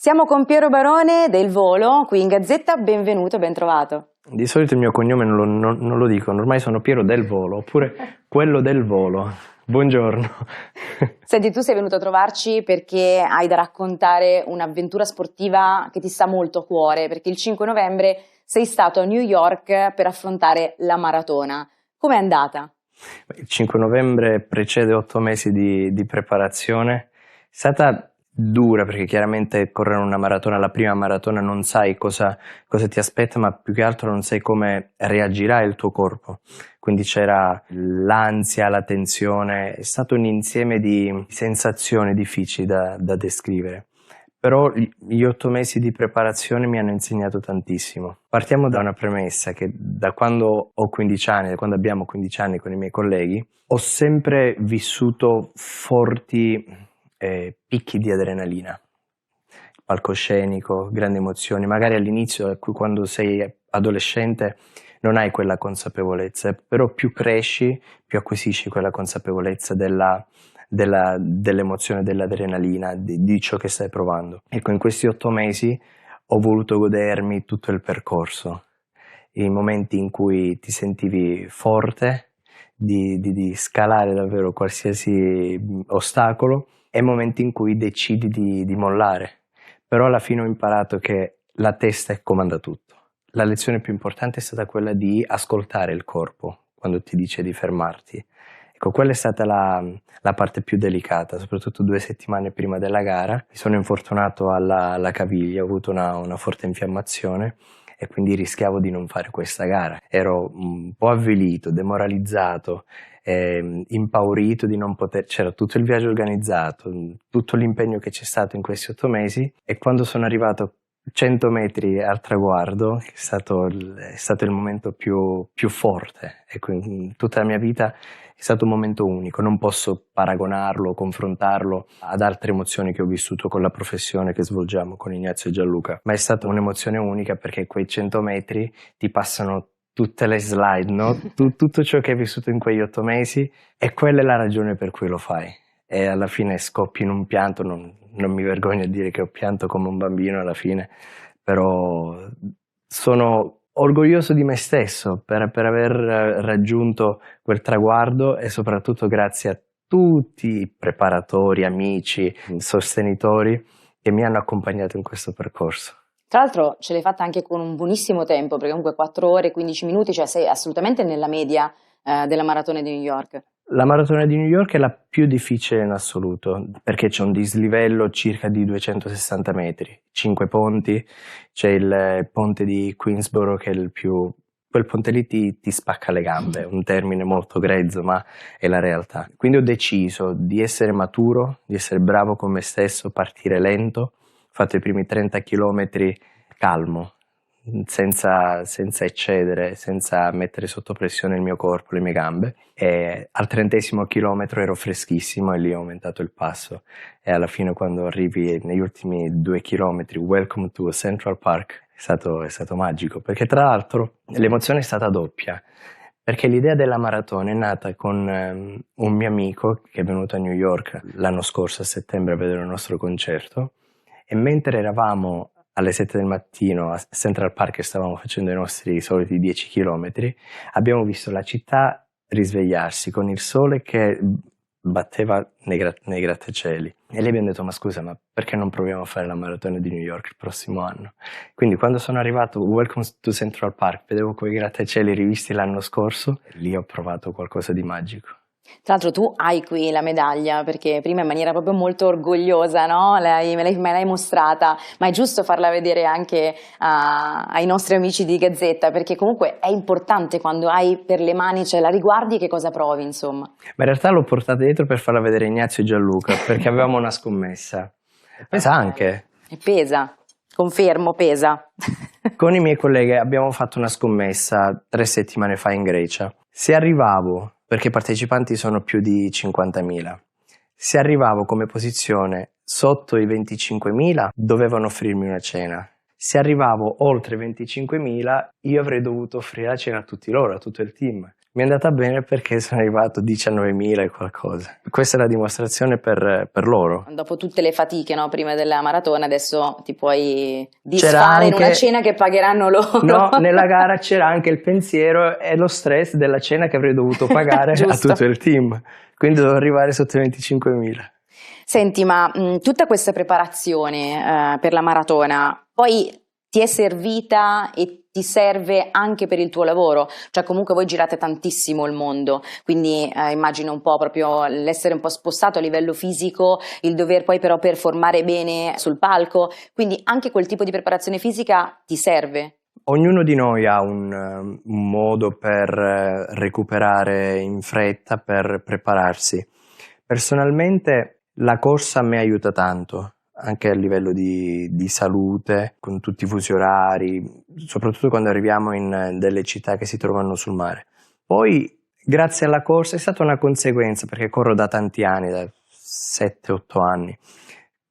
Siamo con Piero Barone del Volo, qui in Gazzetta, benvenuto, ben trovato. Di solito il mio cognome non lo dicono, ormai sono Piero del Volo, oppure quello del volo. Buongiorno. Senti, tu sei venuto a trovarci perché hai da raccontare un'avventura sportiva che ti sta molto a cuore, perché il 5 novembre sei stato a New York per affrontare la maratona. Com'è andata? Il 5 novembre precede 8 mesi di preparazione. È stata dura perché chiaramente correre una maratona, la prima maratona, non sai cosa ti aspetta, ma più che altro non sai come reagirà il tuo corpo. Quindi c'era l'ansia, la tensione, è stato un insieme di sensazioni difficili da descrivere. Però gli 8 mesi di preparazione mi hanno insegnato tantissimo. Partiamo da una premessa che da quando ho 15 anni, da quando abbiamo 15 anni con i miei colleghi, ho sempre vissuto forti picchi di adrenalina, palcoscenico, grandi emozioni. Magari all'inizio, quando sei adolescente, non hai quella consapevolezza, però più cresci, più acquisisci quella consapevolezza dell'emozione, dell'adrenalina, di ciò che stai provando. Ecco, in questi 8 mesi ho voluto godermi tutto il percorso, i momenti in cui ti sentivi forte, di scalare davvero qualsiasi ostacolo, e momenti in cui decidi di mollare. Però alla fine ho imparato che la testa comanda tutto. La lezione più importante è stata quella di ascoltare il corpo quando ti dice di fermarti. Ecco, quella è stata la parte più delicata, soprattutto 2 settimane prima della gara. Mi sono infortunato alla caviglia, ho avuto una forte infiammazione e quindi rischiavo di non fare questa gara. Ero un po' avvilito, demoralizzato, impaurito di non poter. C'era tutto il viaggio organizzato, tutto l'impegno che c'è stato in questi 8 mesi, e quando sono arrivato 100 metri al traguardo è stato il momento più forte. Ecco, in tutta la mia vita è stato un momento unico, non posso paragonarlo, confrontarlo ad altre emozioni che ho vissuto con la professione che svolgiamo con Ignazio e Gianluca, ma è stata un'emozione unica perché quei 100 metri ti passano tutte le slide, no? Tutto ciò che hai vissuto in quegli 8 mesi, e quella è la ragione per cui lo fai. E alla fine scoppi in un pianto, non mi vergogno a dire che ho pianto come un bambino alla fine, però sono orgoglioso di me stesso per aver raggiunto quel traguardo, e soprattutto grazie a tutti i preparatori, amici, sostenitori che mi hanno accompagnato in questo percorso. Tra l'altro ce l'hai fatta anche con un buonissimo tempo, perché comunque 4 ore e 15 minuti, cioè sei assolutamente nella media della maratona di New York. La maratona di New York è la più difficile in assoluto, perché c'è un dislivello circa di 260 metri, 5 ponti, c'è il ponte di Queensboro che è quel ponte lì ti spacca le gambe, un termine molto grezzo, ma è la realtà. Quindi ho deciso di essere maturo, di essere bravo con me stesso, partire lento, ho fatto i primi 30 chilometri calmo, senza eccedere, senza mettere sotto pressione il mio corpo, le mie gambe, e al 30° chilometro ero freschissimo e lì ho aumentato il passo, e alla fine, quando arrivi negli ultimi 2 chilometri, welcome to Central Park, è stato magico, perché tra l'altro l'emozione è stata doppia, perché l'idea della maratona è nata con un mio amico che è venuto a New York l'anno scorso a settembre a vedere il nostro concerto, e mentre eravamo alle 7 del mattino a Central Park e stavamo facendo i nostri soliti 10 chilometri, abbiamo visto la città risvegliarsi con il sole che batteva nei grattacieli, e lì abbiamo detto: ma scusa, ma perché non proviamo a fare la maratona di New York il prossimo anno? Quindi quando sono arrivato, welcome to Central Park, vedevo quei grattacieli rivisti l'anno scorso, e lì ho provato qualcosa di magico. Tra l'altro tu hai qui la medaglia, perché prima in maniera proprio molto orgogliosa, no? Me l'hai mostrata, ma è giusto farla vedere anche ai nostri amici di Gazzetta, perché comunque è importante quando hai per le mani, cioè la riguardi, che cosa provi, insomma. Ma in realtà l'ho portata dietro per farla vedere a Ignazio e Gianluca, perché avevamo una scommessa. Pesa anche. E pesa, confermo, pesa. Con i miei colleghi abbiamo fatto una scommessa 3 settimane fa in Grecia. Se arrivavo, perché i partecipanti sono più di 50.000, se arrivavo come posizione sotto i 25.000 dovevano offrirmi una cena. Se arrivavo oltre i 25.000 io avrei dovuto offrire la cena a tutti loro, a tutto il team. Mi è andata bene perché sono arrivato a 19.000 e qualcosa. Questa è la dimostrazione per loro. Dopo tutte le fatiche, no, prima della maratona, adesso ti puoi C'era disfare in una anche- cena che pagheranno loro. No, nella gara c'era anche il pensiero e lo stress della cena che avrei dovuto pagare a Giusto. tutto il team. Quindi dovevo arrivare sotto i 25.000. Senti, ma tutta questa preparazione per la maratona poi ti è servita e ti serve anche per il tuo lavoro? Cioè comunque voi girate tantissimo il mondo, quindi immagino un po' proprio l'essere un po' spostato a livello fisico, il dover poi però performare bene sul palco, quindi anche quel tipo di preparazione fisica ti serve? Ognuno di noi ha un modo per recuperare in fretta, per prepararsi. Personalmente la corsa mi aiuta tanto, anche a livello di salute, con tutti i fusi orari, soprattutto quando arriviamo in delle città che si trovano sul mare. Poi, grazie alla corsa, è stata una conseguenza, perché corro da tanti anni, da 7-8 anni.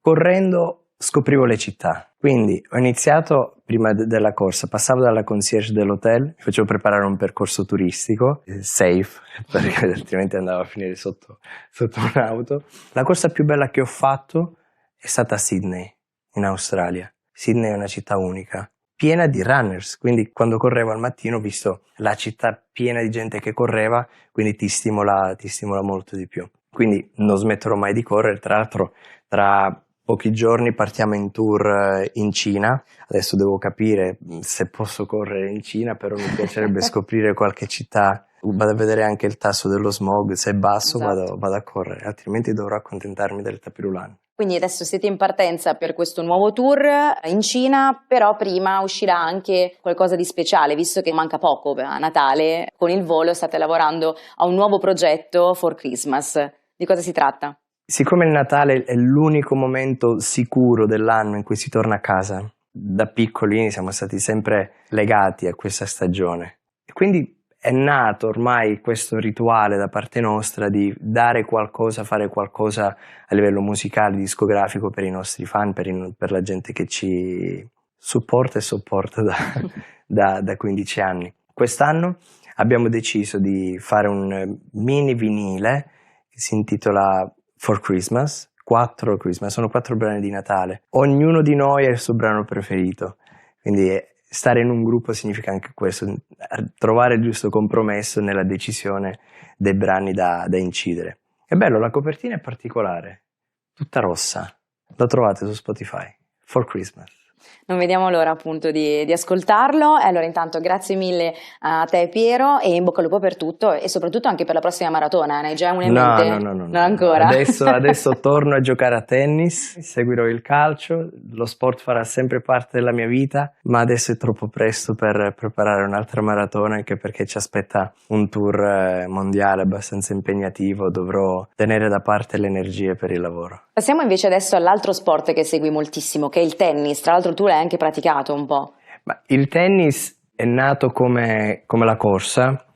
Correndo scoprivo le città, quindi ho iniziato prima della corsa, passavo dalla concierge dell'hotel, mi facevo preparare un percorso turistico, safe, perché altrimenti andavo a finire sotto un'auto. La corsa più bella che ho fatto è stata a Sydney, in Australia. Sydney è una città unica, piena di runners, quindi quando correvo al mattino ho visto la città piena di gente che correva, quindi ti stimola molto di più. Quindi non smetterò mai di correre, tra l'altro tra pochi giorni partiamo in tour in Cina, adesso devo capire se posso correre in Cina, però mi piacerebbe scoprire qualche città, vado a vedere anche il tasso dello smog, se è basso Esatto. vado a correre, altrimenti dovrò accontentarmi del tapis roulant. Quindi adesso siete in partenza per questo nuovo tour in Cina, però prima uscirà anche qualcosa di speciale, visto che manca poco a Natale, con il volo state lavorando a un nuovo progetto for Christmas. Di cosa si tratta? Siccome il Natale è l'unico momento sicuro dell'anno in cui si torna a casa, da piccolini siamo stati sempre legati a questa stagione. E quindi è nato ormai questo rituale da parte nostra di dare qualcosa, fare qualcosa a livello musicale, discografico per i nostri fan, per la gente che ci supporta e sopporta da 15 anni. Quest'anno abbiamo deciso di fare un mini vinile che si intitola For Christmas, 4 Christmas, sono 4 brani di Natale. Ognuno di noi ha il suo brano preferito, quindi stare in un gruppo significa anche questo, trovare il giusto compromesso nella decisione dei brani da incidere. È bello, la copertina è particolare, tutta rossa, la trovate su Spotify, For Christmas. Non vediamo l'ora appunto di ascoltarlo. E allora intanto grazie mille a te Piero e in bocca al lupo per tutto e soprattutto anche per la prossima maratona. Ne hai già una in mente? No. Non ancora? Adesso torno a giocare a tennis, seguirò il calcio, lo sport farà sempre parte della mia vita, ma adesso è troppo presto per preparare un'altra maratona, anche perché ci aspetta un tour mondiale abbastanza impegnativo, dovrò tenere da parte le energie per il lavoro. Passiamo invece adesso all'altro sport che segui moltissimo, che è il tennis. Tra l'altro tu l'hai anche praticato un po'. Ma il tennis è nato come la corsa,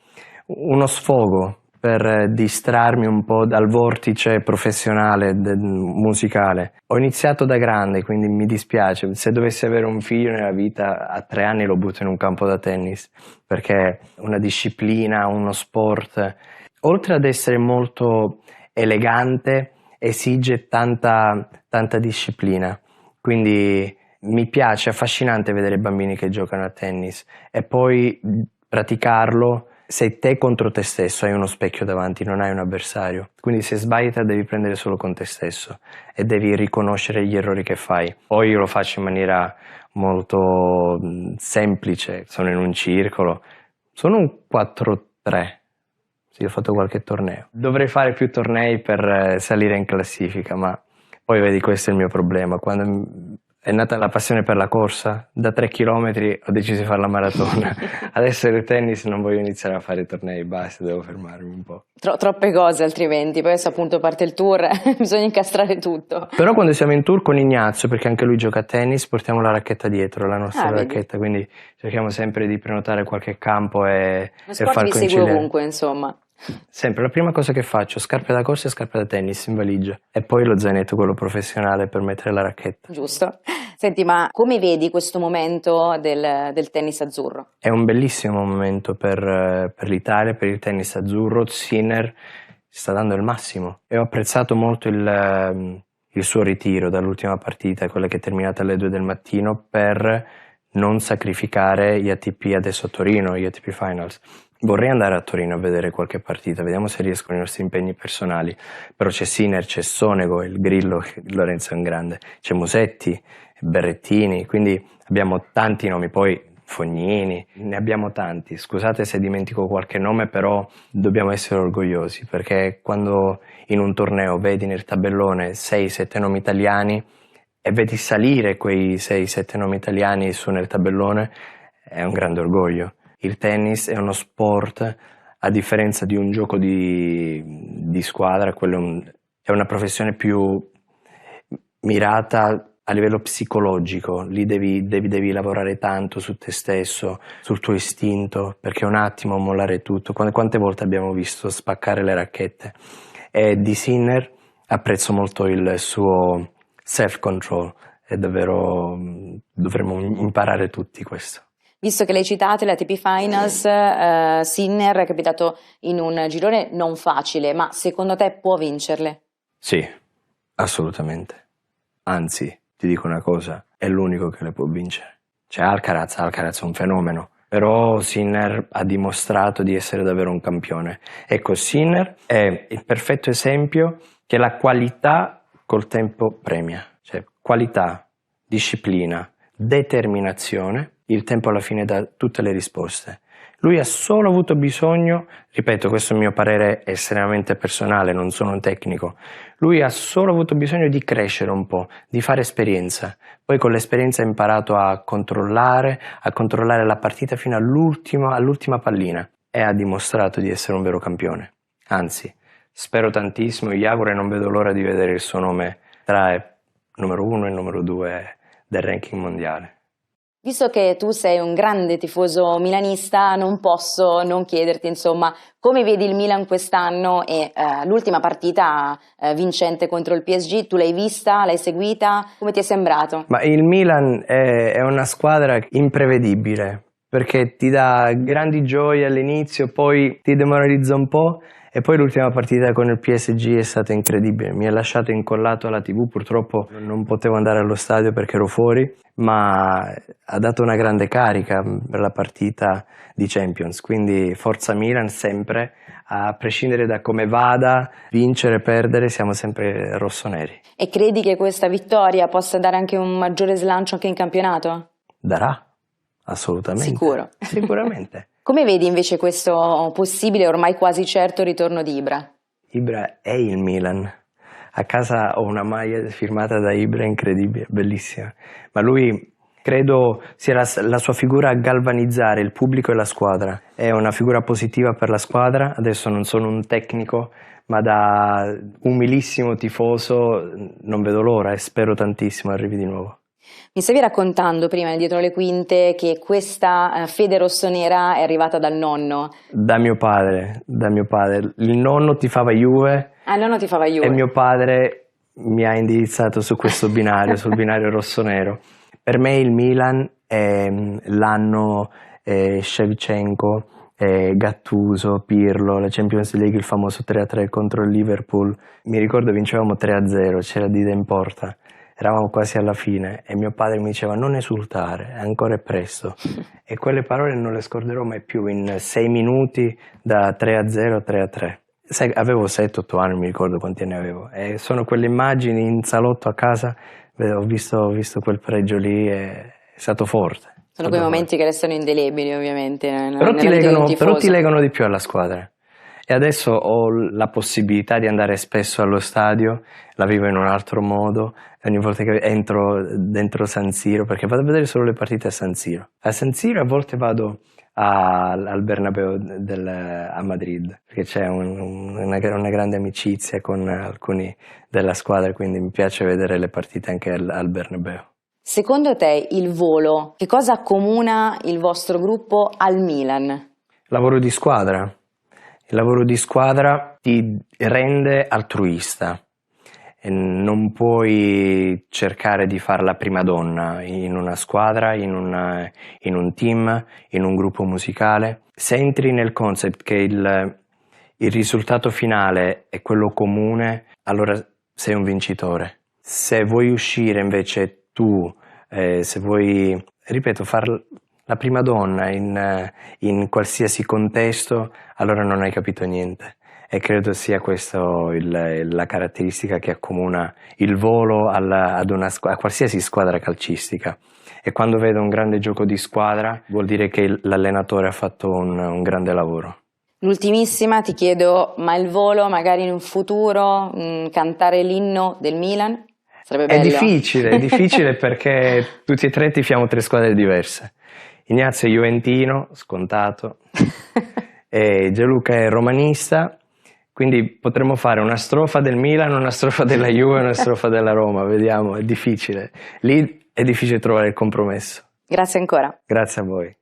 uno sfogo per distrarmi un po' dal vortice professionale musicale. Ho iniziato da grande, quindi mi dispiace. Se dovessi avere un figlio nella vita, a 3 anni lo butto in un campo da tennis, perché è una disciplina, uno sport, oltre ad essere molto elegante, esige tanta disciplina. Quindi mi piace, è affascinante vedere bambini che giocano a tennis e poi praticarlo. Sei te contro te stesso, hai uno specchio davanti, non hai un avversario. Quindi se sbagli te la devi prendere solo con te stesso e devi riconoscere gli errori che fai. Poi io lo faccio in maniera molto semplice, sono in un circolo, sono un 4-3. Sì, ho fatto qualche torneo. Dovrei fare più tornei per salire in classifica, ma poi vedi, questo è il mio problema. Quando è nata la passione per la corsa, da 3 chilometri ho deciso di fare la maratona. Adesso il tennis non voglio iniziare a fare tornei, basta, devo fermarmi un po'. Troppe cose altrimenti, poi adesso appunto parte il tour, bisogna incastrare tutto. Però quando siamo in tour con Ignazio, perché anche lui gioca a tennis, portiamo la racchetta dietro, la nostra racchetta, quindi cerchiamo sempre di prenotare qualche campo e Lo far sport vi segue coincidere. ovunque, insomma. Sempre, la prima cosa che faccio, scarpe da corsa e scarpe da tennis in valigia e poi lo zainetto, quello professionale, per mettere la racchetta. Giusto. Senti, ma come vedi questo momento del tennis azzurro? È un bellissimo momento per l'Italia, per il tennis azzurro. Sinner sta dando il massimo e ho apprezzato molto il suo ritiro dall'ultima partita, quella che è terminata alle 2 del mattino, per non sacrificare gli ATP adesso a Torino, gli ATP Finals. Vorrei andare a Torino a vedere qualche partita, vediamo se riesco nei nostri impegni personali, però c'è Sinner, c'è Sonego, il Grillo, Lorenzo è un grande, c'è Musetti, Berrettini, quindi abbiamo tanti nomi, poi Fognini, ne abbiamo tanti. Scusate se dimentico qualche nome, però dobbiamo essere orgogliosi, perché quando in un torneo vedi nel tabellone 6-7 nomi italiani e vedi salire quei 6-7 nomi italiani su nel tabellone, è un grande orgoglio. Il tennis è uno sport, a differenza di un gioco di squadra, quello è una professione più mirata a livello psicologico. Lì devi lavorare tanto su te stesso, sul tuo istinto, perché un attimo mollare tutto. Quante volte abbiamo visto spaccare le racchette? E di Sinner apprezzo molto il suo self-control, e davvero dovremmo imparare tutti questo. Visto che l'hai citato, le ATP Finals, Sinner è capitato in un girone non facile, ma secondo te può vincerle? Sì, assolutamente. Anzi, ti dico una cosa, è l'unico che le può vincere. Cioè Alcaraz è un fenomeno, però Sinner ha dimostrato di essere davvero un campione. Ecco, Sinner è il perfetto esempio che la qualità col tempo premia. Cioè qualità, disciplina, determinazione, il tempo alla fine dà tutte le risposte. Lui ha solo avuto bisogno, ripeto, questo è il mio parere estremamente personale, non sono un tecnico, lui ha solo avuto bisogno di crescere un po', di fare esperienza. Poi con l'esperienza ha imparato a controllare la partita fino all'ultima pallina e ha dimostrato di essere un vero campione. Anzi, spero tantissimo, gli auguro e non vedo l'ora di vedere il suo nome tra il numero 1 e il numero 2 del ranking mondiale. Visto che tu sei un grande tifoso milanista, non posso non chiederti, insomma, come vedi il Milan quest'anno e l'ultima partita vincente contro il PSG, tu l'hai vista, l'hai seguita, come ti è sembrato? Ma il Milan è una squadra imprevedibile, perché ti dà grandi gioie all'inizio, poi ti demoralizza un po'. E poi l'ultima partita con il PSG è stata incredibile, mi ha lasciato incollato alla TV, purtroppo non potevo andare allo stadio perché ero fuori, ma ha dato una grande carica per la partita di Champions, quindi forza Milan sempre, a prescindere da come vada, vincere, perdere, siamo sempre rossoneri. E credi che questa vittoria possa dare anche un maggiore slancio anche in campionato? Darà, assolutamente. Sicuro. Sicuramente. Come vedi invece questo possibile, ormai quasi certo ritorno di Ibra? Ibra è il Milan. A casa ho una maglia firmata da Ibra incredibile, bellissima. Ma lui credo sia la sua figura a galvanizzare il pubblico e la squadra. È una figura positiva per la squadra. Adesso non sono un tecnico, ma da umilissimo tifoso non vedo l'ora e spero tantissimo arrivi di nuovo. Mi stavi raccontando prima, dietro le quinte, che questa fede rossonera è arrivata dal nonno. Da mio padre. Il nonno tifava Juve. Ah, il nonno tifava Juve. E mio padre mi ha indirizzato su questo binario, sul binario rossonero. Per me il Milan è l'anno Shevchenko, Gattuso, Pirlo, la Champions League, il famoso 3-3 contro il Liverpool. Mi ricordo vincevamo 3-0, c'era Dida in porta. Eravamo quasi alla fine e mio padre mi diceva non esultare, ancora è presto. E quelle parole non le scorderò mai più. In 6 minuti da 3-0 a 3-3. Avevo 7-8 anni, mi ricordo quanti anni avevo. E sono quelle immagini in salotto a casa, ho visto quel pareggio lì, è stato forte. Sono quei momenti che restano indelebili, ovviamente. Però ti legano di più alla squadra. E adesso ho la possibilità di andare spesso allo stadio, la vivo in un altro modo, ogni volta che entro dentro San Siro, perché vado a vedere solo le partite a San Siro. A San Siro a volte vado al Bernabéu a Madrid, perché c'è una grande amicizia con alcuni della squadra, quindi mi piace vedere le partite anche al Bernabéu. Secondo te il volo, che cosa accomuna il vostro gruppo al Milan? Lavoro di squadra. Il lavoro di squadra ti rende altruista, e non puoi cercare di fare la prima donna in una squadra, in un team, in un gruppo musicale. Se entri nel concept che il risultato finale è quello comune, allora sei un vincitore. Se vuoi uscire invece tu, se vuoi, ripeto, fare la prima donna in qualsiasi contesto, allora non hai capito niente. E credo sia questa la caratteristica che accomuna il volo a qualsiasi squadra calcistica. E quando vedo un grande gioco di squadra vuol dire che l'allenatore ha fatto un grande lavoro. L'ultimissima, ti chiedo, ma il volo magari in un futuro, cantare l'inno del Milan? Sarebbe bello. È difficile perché tutti e tre tifiamo 3 squadre diverse. Ignazio è juventino, scontato, e Gianluca è romanista, quindi potremmo fare una strofa del Milan, una strofa della Juve e una strofa della Roma, vediamo, è difficile. Lì è difficile trovare il compromesso. Grazie ancora. Grazie a voi.